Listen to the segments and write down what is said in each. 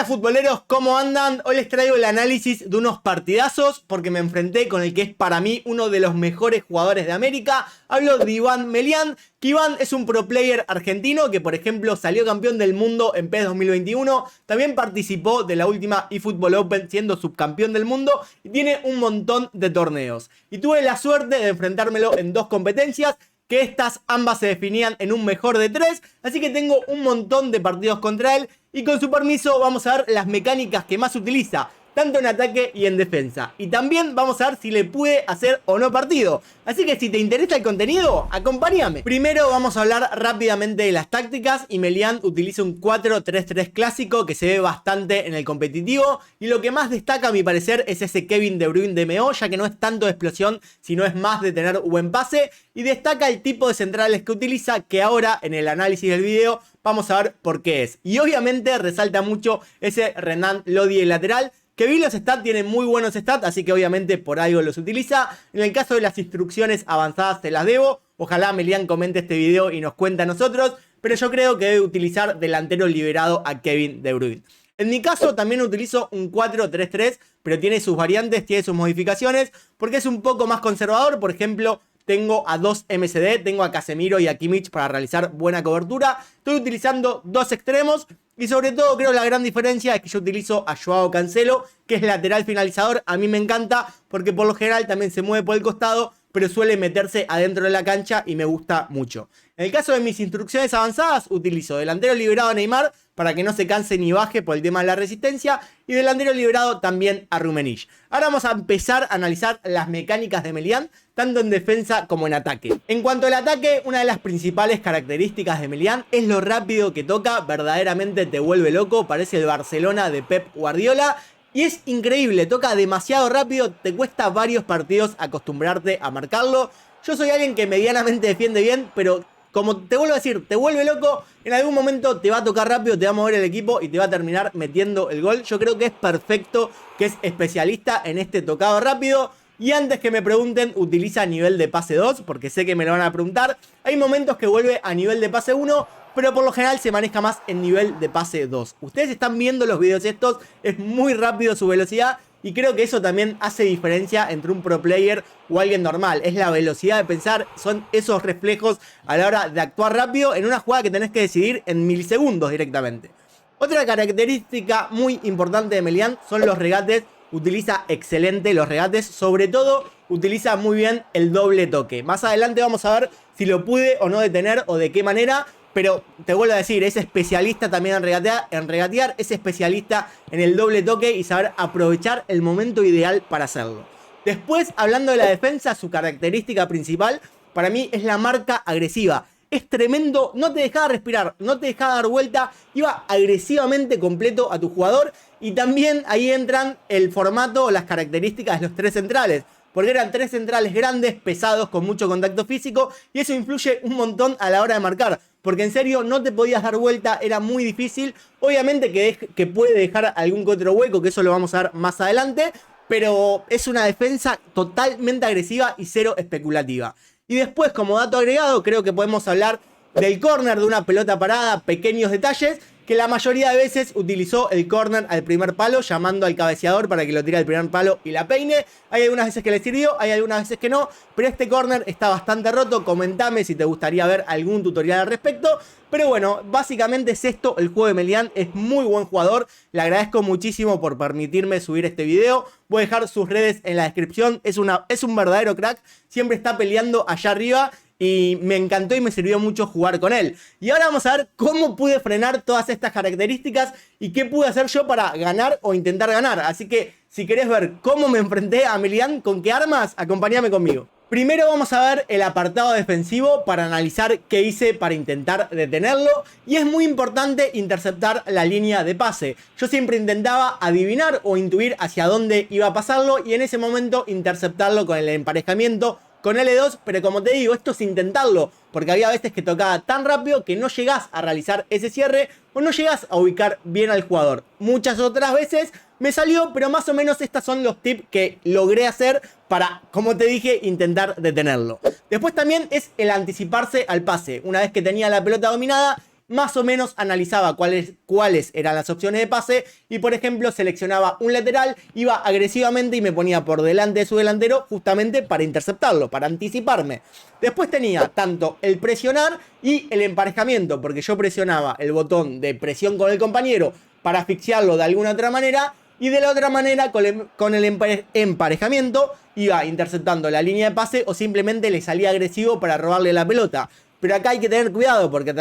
Hola futboleros, ¿cómo andan? Hoy les traigo el análisis de unos partidazos porque me enfrenté con el que es para mí uno de los mejores jugadores de América. Hablo de Iván Melián, que Iván es un pro player argentino que por ejemplo salió campeón del mundo en PES 2021, también participó de la última eFootball Open siendo subcampeón del mundo y tiene un montón de torneos. Y tuve la suerte de enfrentármelo en dos competencias, que estas ambas se definían en un mejor de 3, así que tengo un montón de partidos contra él y con su permiso vamos a ver las mecánicas que más utiliza, tanto en ataque y en defensa. Y también vamos a ver si le pude hacer o no partido. Así que si te interesa el contenido, acompáñame. Primero vamos a hablar rápidamente de las tácticas y Melián utiliza un 4-3-3 clásico que se ve bastante en el competitivo. Y lo que más destaca a mi parecer es ese Kevin De Bruyne de MO, ya que no es tanto de explosión, sino es más de tener buen pase. Y destaca el tipo de centrales que utiliza, que ahora en el análisis del video vamos a ver por qué es. Y obviamente resalta mucho ese Renan Lodi el lateral, que vi los stats, tienen muy buenos stats, así que obviamente por algo los utiliza. En el caso de las instrucciones avanzadas te las debo. Ojalá Melián comente este video y nos cuente a nosotros, pero yo creo que debe utilizar delantero liberado a Kevin De Bruyne. En mi caso también utilizo un 4-3-3, pero tiene sus variantes, tiene sus modificaciones, porque es un poco más conservador. Por ejemplo, tengo a dos MCD, tengo a Casemiro y a Kimmich para realizar buena cobertura. Estoy utilizando dos extremos y sobre todo creo la gran diferencia es que yo utilizo a Joao Cancelo, que es lateral finalizador. A mí me encanta porque por lo general también se mueve por el costado, pero suele meterse adentro de la cancha y me gusta mucho. En el caso de mis instrucciones avanzadas, utilizo delantero liberado a Neymar para que no se canse ni baje por el tema de la resistencia, y delantero liberado también a Rummenigge. Ahora vamos a empezar a analizar las mecánicas de Melián, tanto en defensa como en ataque. En cuanto al ataque, una de las principales características de Melián es lo rápido que toca, verdaderamente te vuelve loco, parece el Barcelona de Pep Guardiola. Y es increíble, toca demasiado rápido, te cuesta varios partidos acostumbrarte a marcarlo. Yo soy alguien que medianamente defiende bien, pero como te vuelvo a decir, te vuelve loco, en algún momento te va a tocar rápido, te va a mover el equipo y te va a terminar metiendo el gol. Yo creo que es perfecto, que es especialista en este tocado rápido. Y antes que me pregunten, utiliza nivel de pase 2, porque sé que me lo van a preguntar. Hay momentos que vuelve a nivel de pase 1, pero por lo general se maneja más en nivel de pase 2. Ustedes están viendo los videos estos, es muy rápido su velocidad y creo que eso también hace diferencia entre un pro player o alguien normal. Es la velocidad de pensar, son esos reflejos a la hora de actuar rápido en una jugada que tenés que decidir en milisegundos directamente. Otra característica muy importante de Melián son los regates. Utiliza excelente los regates, sobre todo utiliza muy bien el doble toque. Más adelante vamos a ver si lo pude o no detener o de qué manera, pero te vuelvo a decir, es especialista también en regatear, es especialista en el doble toque y saber aprovechar el momento ideal para hacerlo. Después, hablando de la defensa, su característica principal para mí es la marca agresiva. Es tremendo, no te dejaba respirar, no te dejaba dar vuelta, iba agresivamente completo a tu jugador. Y también ahí entran el formato o las características de los tres centrales, porque eran tres centrales grandes, pesados, con mucho contacto físico, y eso influye un montón a la hora de marcar, porque en serio no te podías dar vuelta, era muy difícil. Obviamente que puede dejar algún que otro hueco, que eso lo vamos a ver más adelante, pero es una defensa totalmente agresiva y cero especulativa. Y después, como dato agregado, creo que podemos hablar del córner, de una pelota parada, pequeños detalles, que la mayoría de veces utilizó el córner al primer palo, llamando al cabeceador para que lo tire al primer palo y la peine. Hay algunas veces que le sirvió, hay algunas veces que no, pero este córner está bastante roto. Comentame si te gustaría ver algún tutorial al respecto. Pero bueno, básicamente es esto el juego de Melián, es muy buen jugador. Le agradezco muchísimo por permitirme subir este video. Voy a dejar sus redes en la descripción, es un verdadero crack, siempre está peleando allá arriba. Y me encantó y me sirvió mucho jugar con él. Y ahora vamos a ver cómo pude frenar todas estas características y qué pude hacer yo para ganar o intentar ganar. Así que si querés ver cómo me enfrenté a Melián, con qué armas, acompáñame conmigo. Primero vamos a ver el apartado defensivo para analizar qué hice para intentar detenerlo. Y es muy importante interceptar la línea de pase. Yo siempre intentaba adivinar o intuir hacia dónde iba a pasarlo y en ese momento interceptarlo con el emparejamiento con L2, pero como te digo, esto es intentarlo, porque había veces que tocaba tan rápido que no llegás a realizar ese cierre o no llegás a ubicar bien al jugador. Muchas otras veces me salió, pero más o menos estos son los tips que logré hacer para, como te dije, intentar detenerlo. Después también es el anticiparse al pase. Una vez que tenía la pelota dominada, más o menos analizaba cuáles eran las opciones de pase y, por ejemplo, seleccionaba un lateral, iba agresivamente y me ponía por delante de su delantero justamente para interceptarlo, para anticiparme. Después tenía tanto el presionar y el emparejamiento, porque yo presionaba el botón de presión con el compañero para asfixiarlo de alguna otra manera, y de la otra manera con el emparejamiento iba interceptando la línea de pase o simplemente le salía agresivo para robarle la pelota. Pero acá hay que tener cuidado porque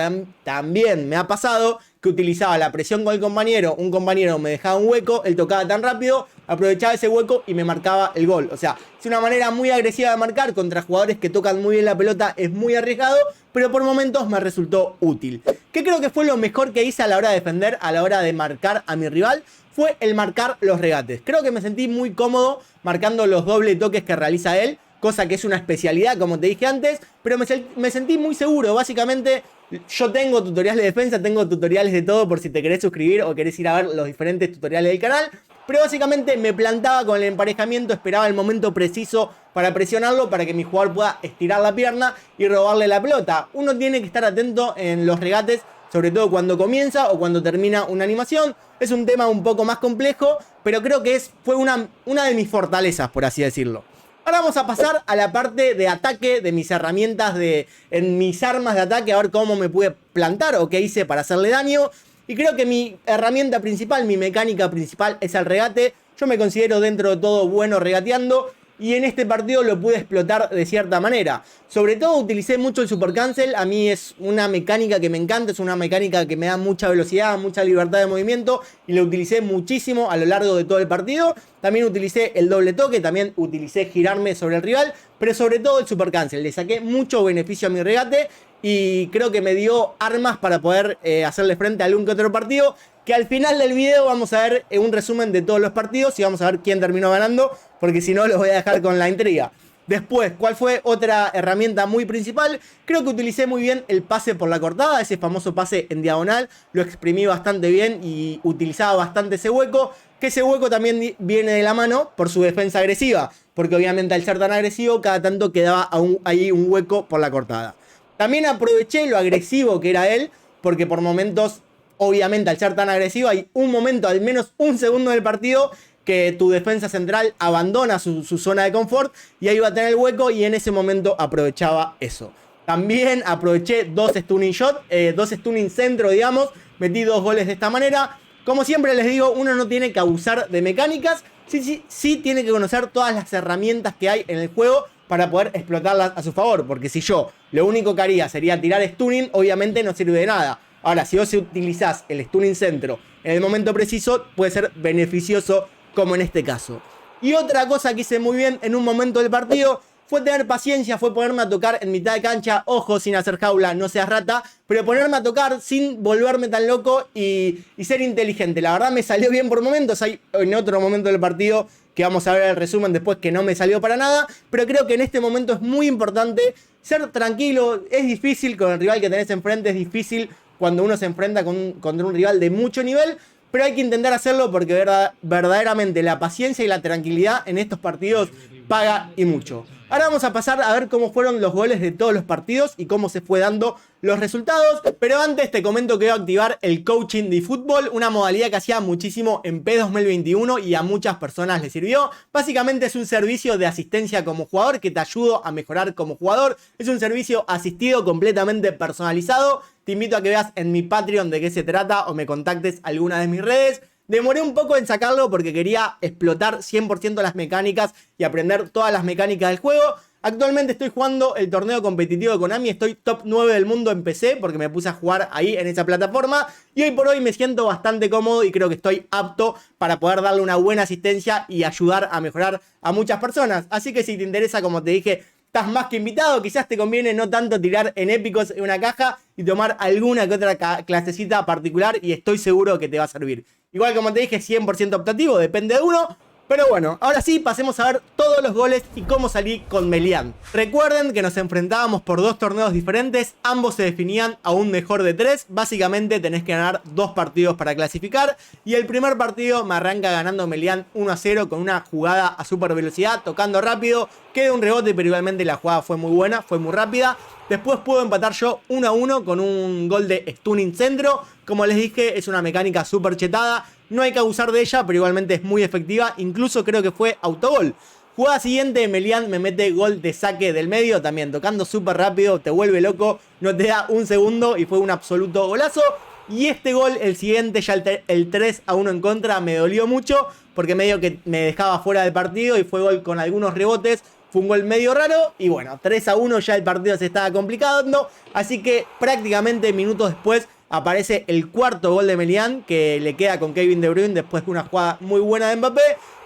también me ha pasado que utilizaba la presión con el compañero, un compañero me dejaba un hueco, él tocaba tan rápido, aprovechaba ese hueco y me marcaba el gol. O sea, es una manera muy agresiva de marcar contra jugadores que tocan muy bien la pelota, es muy arriesgado, pero por momentos me resultó útil. ¿Qué creo que fue lo mejor que hice a la hora de defender, a la hora de marcar a mi rival? Fue el marcar los regates. Creo que me sentí muy cómodo marcando los doble toques que realiza él, cosa que es una especialidad, como te dije antes, pero me sentí muy seguro. Básicamente, yo tengo tutoriales de defensa, tengo tutoriales de todo por si te querés suscribir o querés ir a ver los diferentes tutoriales del canal, pero básicamente me plantaba con el emparejamiento, esperaba el momento preciso para presionarlo, para que mi jugador pueda estirar la pierna y robarle la pelota. Uno tiene que estar atento en los regates, sobre todo cuando comienza o cuando termina una animación. Es un tema un poco más complejo, pero creo que fue una de mis fortalezas, por así decirlo. Ahora vamos a pasar a la parte de ataque, de mis herramientas, en mis armas de ataque, a ver cómo me pude plantar o qué hice para hacerle daño. Y creo que mi herramienta principal, mi mecánica principal es el regate. Yo me considero dentro de todo bueno regateando y en este partido lo pude explotar de cierta manera. Sobre todo utilicé mucho el super cancel, a mí es una mecánica que me encanta, es una mecánica que me da mucha velocidad, mucha libertad de movimiento y lo utilicé muchísimo a lo largo de todo el partido. También utilicé el doble toque, también utilicé girarme sobre el rival, pero sobre todo el super cancel. Le saqué mucho beneficio a mi regate y creo que me dio armas para poder hacerle frente a algún que otro partido, que al final del video vamos a ver un resumen de todos los partidos y vamos a ver quién terminó ganando, porque si no los voy a dejar con la intriga. Después, ¿cuál fue otra herramienta muy principal? Creo que utilicé muy bien el pase por la cortada, ese famoso pase en diagonal, lo exprimí bastante bien y utilizaba bastante ese hueco, que ese hueco también viene de la mano por su defensa agresiva, porque obviamente al ser tan agresivo, cada tanto quedaba ahí un hueco por la cortada. También aproveché lo agresivo que era él, porque por momentos, obviamente al ser tan agresivo, hay un momento, al menos un segundo del partido, que tu defensa central abandona su zona de confort y ahí va a tener el hueco y en ese momento aprovechaba eso. También aproveché dos stunning shot, dos stunning centro, digamos, metí 2 goles de esta manera. Como siempre les digo, uno no tiene que abusar de mecánicas, sí tiene que conocer todas las herramientas que hay en el juego para poder explotarlas a su favor, porque si yo lo único que haría sería tirar stunning, obviamente no sirve de nada. Ahora, si vos utilizás el stunning centro en el momento preciso, puede ser beneficioso, como en este caso. Y otra cosa que hice muy bien en un momento del partido fue tener paciencia, fue ponerme a tocar en mitad de cancha, ojo, sin hacer jaula, no seas rata, pero ponerme a tocar sin volverme tan loco y ser inteligente. La verdad me salió bien por momentos, hay en otro momento del partido que vamos a ver el resumen después que no me salió para nada, pero creo que en este momento es muy importante ser tranquilo. Es difícil con el rival que tenés enfrente, es difícil cuando uno se enfrenta contra un rival de mucho nivel, pero hay que intentar hacerlo porque verdaderamente la paciencia y la tranquilidad en estos partidos paga y mucho. Ahora vamos a pasar a ver cómo fueron los goles de todos los partidos y cómo se fue dando los resultados. Pero antes te comento que voy a activar el coaching de fútbol, una modalidad que hacía muchísimo en PES 2021 y a muchas personas les sirvió. Básicamente es un servicio de asistencia como jugador que te ayuda a mejorar como jugador. Es un servicio asistido completamente personalizado. Te invito a que veas en mi Patreon de qué se trata o me contactes a alguna de mis redes. Demoré un poco en sacarlo porque quería explotar 100% las mecánicas y aprender todas las mecánicas del juego. Actualmente estoy jugando el torneo competitivo de Konami, estoy top 9 del mundo en PC porque me puse a jugar ahí en esa plataforma y hoy por hoy me siento bastante cómodo y creo que estoy apto para poder darle una buena asistencia y ayudar a mejorar a muchas personas. Así que si te interesa, como te dije, estás más que invitado. Quizás te conviene no tanto tirar en épicos en una caja y tomar alguna que otra clasecita particular y estoy seguro que te va a servir. Igual, como te dije, 100% optativo, depende de uno, Pero bueno, ahora sí, pasemos a ver todos los goles y cómo salí con Melian. Recuerden que nos enfrentábamos por 2 torneos diferentes, ambos se definían a un mejor de 3. Básicamente tenés que ganar 2 partidos para clasificar. Y el primer partido me arranca ganando Melian 1-0 con una jugada a super velocidad, tocando rápido. Queda un rebote, pero igualmente la jugada fue muy buena, fue muy rápida. Después puedo empatar yo 1-1 con un gol de stunning centro. Como les dije, es una mecánica súper chetada. No hay que abusar de ella, pero igualmente es muy efectiva. Incluso creo que fue autogol. Jugada siguiente, Melian me mete gol de saque del medio. También tocando súper rápido, te vuelve loco. No te da un segundo y fue un absoluto golazo. Y este gol, el siguiente, ya el 3-1 en contra, me dolió mucho. Porque medio que me dejaba fuera del partido y fue gol con algunos rebotes. Fue un gol medio raro y bueno, 3-1 ya el partido se estaba complicando. Así que prácticamente minutos después aparece el cuarto gol de Melian, que le queda con Kevin De Bruyne después de una jugada muy buena de Mbappé.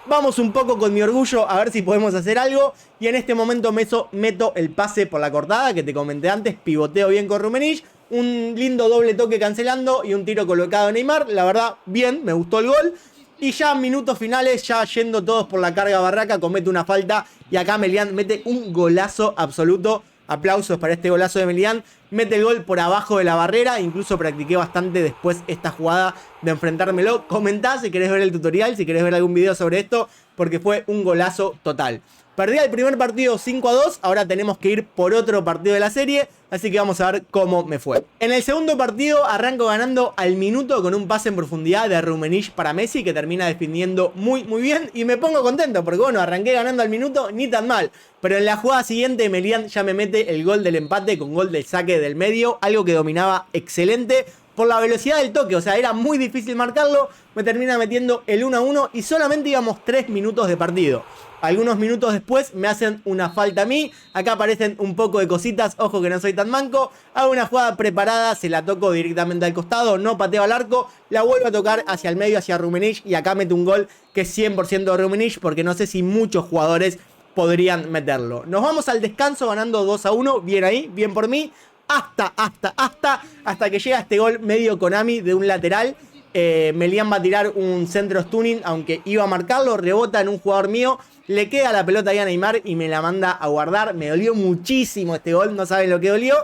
Vamos un poco con mi orgullo a ver si podemos hacer algo. Y en este momento meto el pase por la cortada que te comenté antes. Pivoteo bien con Rummenigge. Un lindo doble toque cancelando y un tiro colocado de Neymar. La verdad, bien, me gustó el gol. Y ya en minutos finales, ya yendo todos por la carga barraca, comete una falta. Y acá Melian mete un golazo absoluto. Aplausos para este golazo de Melian. Mete el gol por abajo de la barrera. Incluso practiqué bastante después esta jugada de enfrentármelo. Comentá si querés ver el tutorial, si querés ver algún video sobre esto, porque fue un golazo total. Perdí el primer partido 5-2, ahora tenemos que ir por otro partido de la serie, así que vamos a ver cómo me fue. En el segundo partido arranco ganando al minuto con un pase en profundidad de Rummenigge para Messi, que termina defendiendo muy bien y me pongo contento porque bueno, arranqué ganando al minuto, ni tan mal. Pero en la jugada siguiente Melian ya me mete el gol del empate con gol del saque del medio, algo que dominaba excelente por la velocidad del toque, o sea, era muy difícil marcarlo, me termina metiendo el 1-1 y solamente íbamos 3 minutos de partido. Algunos minutos después me hacen una falta a mí. Acá aparecen un poco de cositas. Ojo que no soy tan manco. Hago una jugada preparada. Se la toco directamente al costado. No pateo al arco. La vuelvo a tocar hacia el medio, hacia Rummenigge. Y acá mete un gol que es 100% de Rummenigge. Porque no sé si muchos jugadores podrían meterlo. Nos vamos al descanso ganando 2-1. Bien ahí. Bien por mí. Hasta que llega este gol medio Konami de un lateral. Melian va a tirar un centro stunning. Aunque iba a marcarlo. Rebota en un jugador mío. Le queda la pelota ahí a Neymar y me la manda a guardar. Me dolió muchísimo este gol, no saben lo que dolió.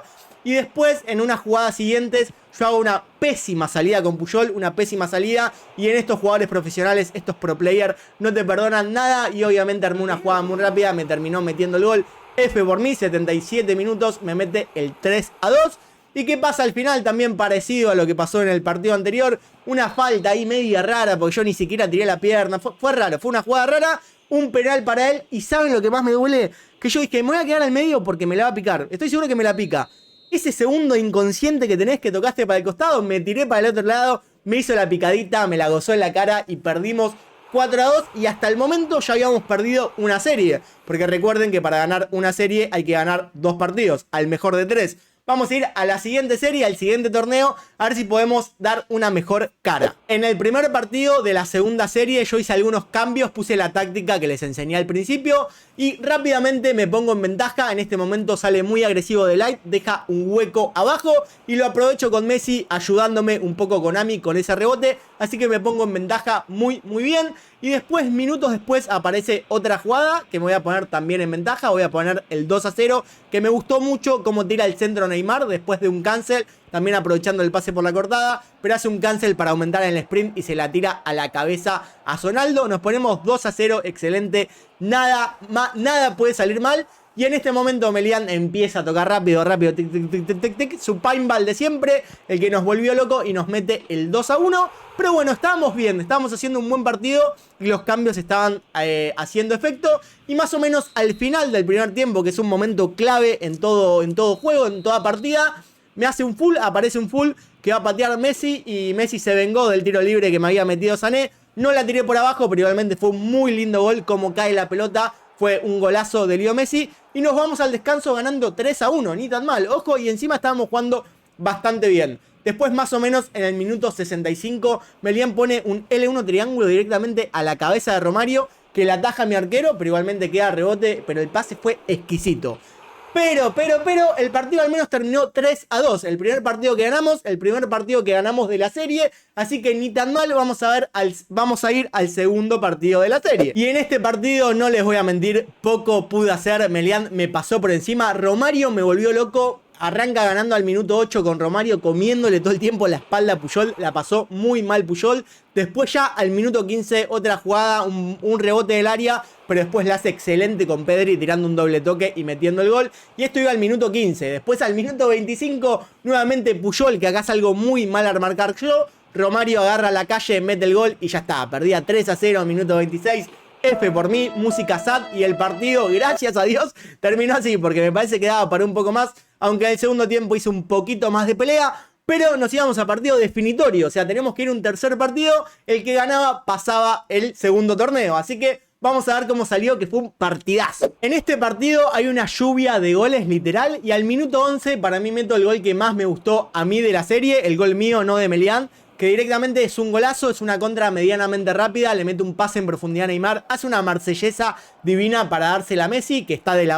Y después, en unas jugadas siguientes, yo hago una pésima salida con Puyol, una pésima salida. Y en estos jugadores profesionales, estos pro player, no te perdonan nada. Y obviamente armé una jugada muy rápida, me terminó metiendo el gol. F por mí, 77 minutos, me mete el 3-2. ¿Y qué pasa al final? También parecido a lo que pasó en el partido anterior. Una falta ahí media rara, porque yo ni siquiera tiré la pierna. Fue raro, fue una jugada rara. Un penal para él. ¿Y saben lo que más me duele? Que yo dije, me voy a quedar al medio porque me la va a picar. Estoy seguro que me la pica. Ese segundo inconsciente que tenés, que tocaste para el costado, me tiré para el otro lado, me hizo la picadita, me la gozó en la cara y perdimos 4-2. Y hasta el momento ya habíamos perdido una serie. Porque recuerden que para ganar una serie hay que ganar 2 partidos, al mejor de 3. Vamos a ir a la siguiente serie, al siguiente torneo, a ver si podemos dar una mejor cara. En el primer partido de la segunda serie yo hice algunos cambios, puse la táctica que les enseñé al principio y rápidamente me pongo en ventaja. En este momento sale muy agresivo de Light, deja un hueco abajo y lo aprovecho con Messi ayudándome un poco con Ami con ese rebote. Así que me pongo en ventaja muy bien. Y después, minutos después, aparece otra jugada que me voy a poner también en ventaja. Voy a poner el 2-0, que me gustó mucho cómo tira el centro Neymar después de un cancel. También aprovechando el pase por la cortada, pero hace un cancel para aumentar en el sprint y se la tira a la cabeza a Sonaldo. Nos ponemos 2-0, excelente. Nada puede salir mal. Y en este momento Melian empieza a tocar rápido, tic, tic, tic, tic, tic, su pinball de siempre, el que nos volvió loco y nos mete el 2-1. Pero bueno, estábamos bien, estábamos haciendo un buen partido y los cambios estaban haciendo efecto. Y más o menos al final del primer tiempo, que es un momento clave en todo juego, en toda partida, me hace un full, aparece un full que va a patear Messi y Messi se vengó del tiro libre que me había metido Sané. No la tiré por abajo, pero igualmente fue un muy lindo gol, como cae la pelota. Fue un golazo de Leo Messi. Y nos vamos al descanso ganando 3-1. Ni tan mal. Ojo, y encima estábamos jugando bastante bien. Después, más o menos en el minuto 65, Melian pone un L1 triángulo directamente a la cabeza de Romario, que la ataja mi arquero, pero igualmente queda rebote. Pero el pase fue exquisito. Pero, el partido al menos terminó 3-2. El primer partido que ganamos de la serie. Así que ni tan mal, vamos a ir al segundo partido de la serie. Y en este partido, no les voy a mentir, poco pude hacer. Melian me pasó por encima. Romario me volvió loco. Arranca ganando al minuto 8 con Romario comiéndole todo el tiempo la espalda a Puyol. La pasó muy mal Puyol. Después ya al minuto 15 otra jugada, un rebote del área. Pero después la hace excelente con Pedri tirando un doble toque y metiendo el gol. Y esto iba al minuto 15. Después al minuto 25 nuevamente Puyol, que acá salgo muy mal a marcar yo. Romario agarra la calle, mete el gol y ya está. Perdía 3-0 al minuto 26. F por mí, música sad, y el partido, gracias a Dios, terminó así, porque me parece que daba para un poco más, aunque en el segundo tiempo hizo un poquito más de pelea, pero nos íbamos a partido definitorio, o sea, tenemos que ir a un tercer partido, el que ganaba pasaba el segundo torneo, así que vamos a ver cómo salió, que fue un partidazo. En este partido hay una lluvia de goles literal, y al minuto 11 para mí meto el gol que más me gustó a mí de la serie, el gol mío, no de Melian, que directamente es un golazo, es una contra medianamente rápida, le mete un pase en profundidad a Neymar, hace una marsellesa divina para dársela a Messi, que está de la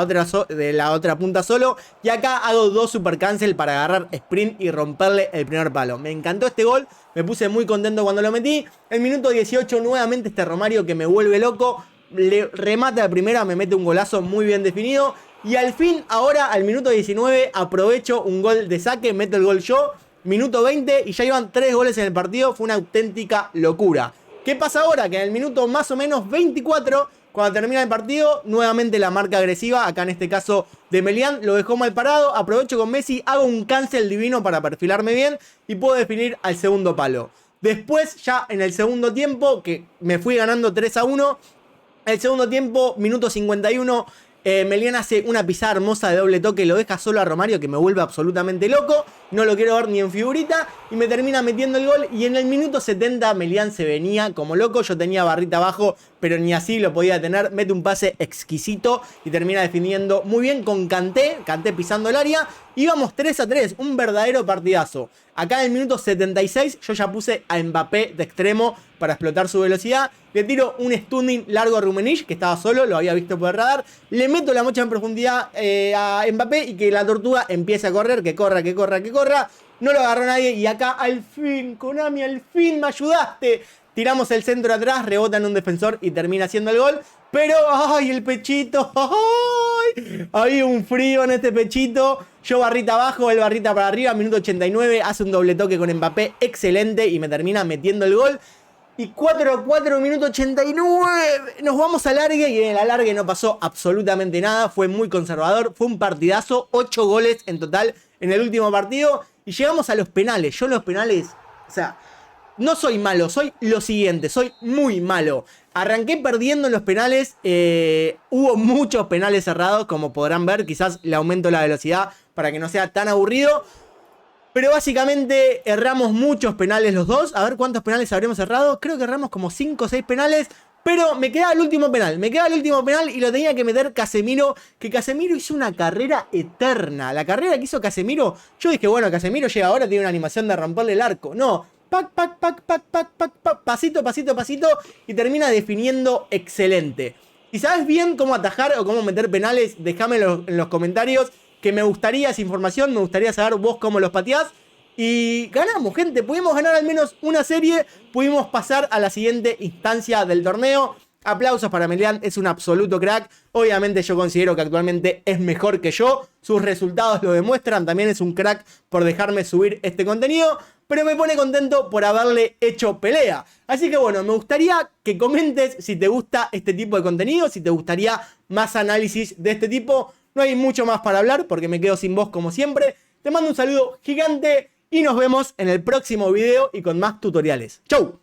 otra punta solo, y acá hago dos super cancel para agarrar sprint y romperle el primer palo. Me encantó este gol, me puse muy contento cuando lo metí. El minuto 18 nuevamente este Romario que me vuelve loco, le remata de primera, me mete un golazo muy bien definido, y al fin, ahora al minuto 19, aprovecho un gol de saque, meto el gol yo. Minuto 20 y ya iban 3 goles en el partido. Fue una auténtica locura. ¿Qué pasa ahora? Que en el minuto más o menos 24, cuando termina el partido, nuevamente la marca agresiva, acá en este caso de Melian, lo dejó mal parado. Aprovecho con Messi, hago un cancel divino para perfilarme bien y puedo definir al segundo palo. Después, ya en el segundo tiempo, que me fui ganando 3-1, el segundo tiempo, minuto 51... Melian hace una pisada hermosa de doble toque, lo deja solo a Romario, que me vuelve absolutamente loco, no lo quiero ver ni en figurita, y me termina metiendo el gol. Y en el minuto 70 Melian se venía como loco, yo tenía barrita abajo, pero ni así lo podía tener, mete un pase exquisito y termina definiendo muy bien con Kanté pisando el área, y vamos 3-3, un verdadero partidazo. Acá en el minuto 76 yo ya puse a Mbappé de extremo para explotar su velocidad. Le tiro un stunning largo a Rummenigge, que estaba solo, lo había visto por el radar. Le meto la mocha en profundidad a Mbappé y que la tortuga empiece a correr, que corra. No lo agarró nadie y acá al fin, Konami, al fin me ayudaste. Tiramos el centro atrás, rebota en un defensor y termina haciendo el gol. Pero, ¡ay, el pechito! ¡Ay! Hay un frío en este pechito. Yo barrita abajo, él barrita para arriba. Minuto 89, hace un doble toque con Mbappé. Excelente y me termina metiendo el gol. Y 4-4, minuto 89. Nos vamos al alargue y en el alargue no pasó absolutamente nada. Fue muy conservador, fue un partidazo. 8 goles en total en el último partido. Y llegamos a los penales. Yo los penales, o sea, no soy malo, soy lo siguiente, soy muy malo. Arranqué perdiendo en los penales, hubo muchos penales cerrados, como podrán ver, quizás le aumento la velocidad para que no sea tan aburrido. Pero básicamente erramos muchos penales los dos. A ver cuántos penales habremos errado. Creo que erramos como 5 o 6 penales. Pero me quedaba el último penal. Y lo tenía que meter Casemiro. Que Casemiro hizo una carrera eterna. La carrera que hizo Casemiro. Yo dije, bueno, Casemiro llega ahora, tiene una animación de romperle el arco. No. Pasito. Y termina definiendo excelente. Si sabes bien cómo atajar o cómo meter penales, déjamelo en los comentarios. Que me gustaría esa información, me gustaría saber vos cómo los pateás. Y ganamos, gente, pudimos ganar al menos una serie, pudimos pasar a la siguiente instancia del torneo. Aplausos para Melian, es un absoluto crack. Obviamente yo considero que actualmente es mejor que yo, sus resultados lo demuestran, también es un crack por dejarme subir este contenido. Pero me pone contento por haberle hecho pelea. Así que bueno, me gustaría que comentes si te gusta este tipo de contenido, si te gustaría más análisis de este tipo. No hay mucho más para hablar porque me quedo sin voz como siempre. Te mando un saludo gigante y nos vemos en el próximo video y con más tutoriales. ¡Chau!